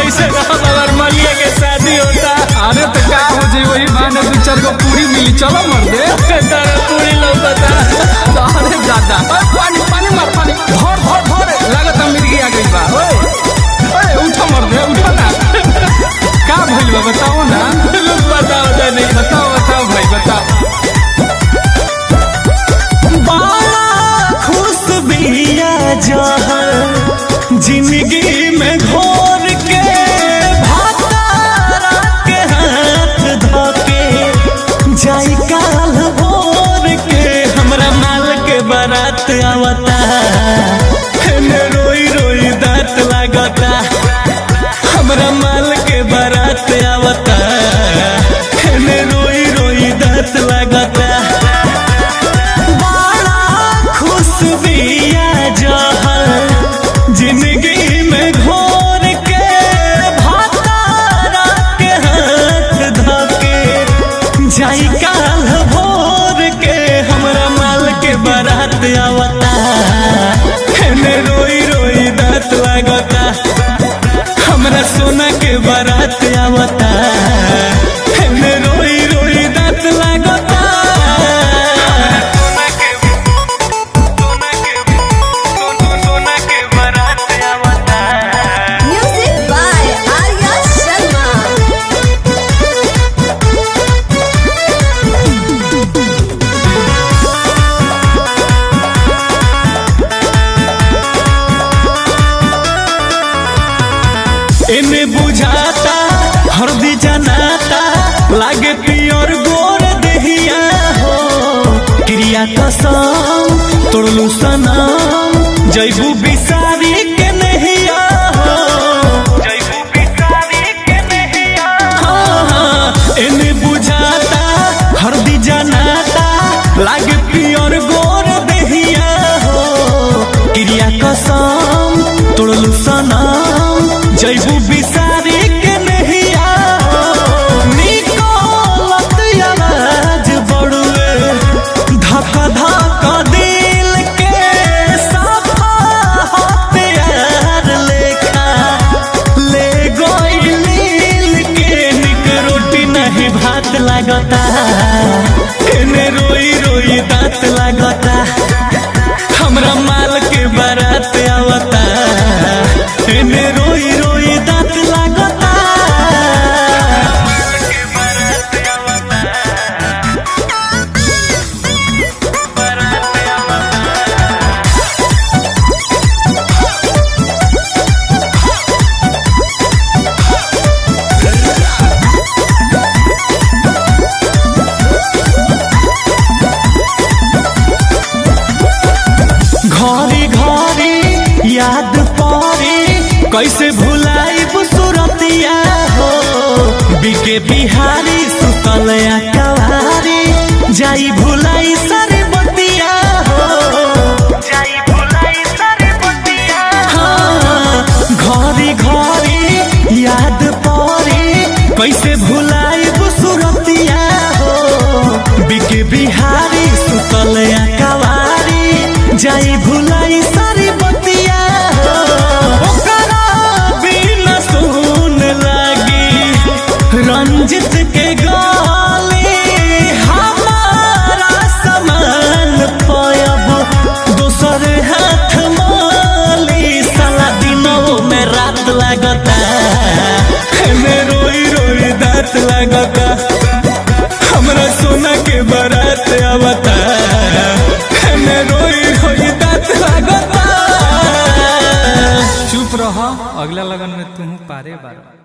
कैसे अगर मलिया के शादी होता। अरे तो क्या हो जाए वही बहाने 2-4 को पूरी मिली चलो मर दे तारा पूरी लौकता। अरे दादा पानी पानी मार पानी भर भर भर लागत मिर्गी आ गई बा। ओए उठो मर दे उठो ना का भइल बा बताओ ना। बताओ नहीं बताओ बताओ भाई बताओ। बड़ा खुश बिया जहर जिंदगी में घोर के भातारा के हाथ धोके जाई काल भोर के हमरा माल के बारात आवता रोई रोई दांत लागता हमरा माल के बारात आवता रोई रोई दांत लागता। बड़ा खुश बिया जहर जिंदगी में घोर के भातारा के हाथ धोके जाई काल भोर के हमरा माल के बारात आवता रोई रोई दांत लागता हमरा सोना के बारात आवता रोई रोई दांत लागता। Music by Arya Sharma. एमे बुझाता हरदी जनाता लागे पियर गोर देहिया हो क्रिया कसम तोड़लू सनम जैबू बिसारी के नहिया हो जैबू बिसारी के नहिया। हाँ एमे बुझाता हरदी जनाता लागे पियर गोर देहिया हो क्रिया कसम तोड़लू सनम जैबू बिसारी के नहिया हो निकलत आवाज बड़ुए धक धक दिल के सफा हथियार लेखा ले गइल के निक रोटी नहीं भात लागता रोई रोई दांत लागता हमरा माल के बारात आवता रोई रोई दांत लागता। घरी घरी याद पड़ी कैसे भुलाई सुरतिया हो बिके बिहारी सुतल कवारी जाई भुलाई सारे बतिया हो जाई भुलाई सारे बतिया। हाँ घरी घरी याद पड़ी कैसे भुलाई सुरतिया हो बिके बिहारी सुतल कवारी जाई भुलाई सारी बतिया हो ओकरा बिना सुन लागी रंजित के गाली हमारा समान पयब दोसर हाथ माली साला दिनों में रात लागता रोई रोई दांत लागता हमरा सोना के बारात आवता रोई रोई दांत लागता। चुप रहो अगला लगन में तुम पारे बार।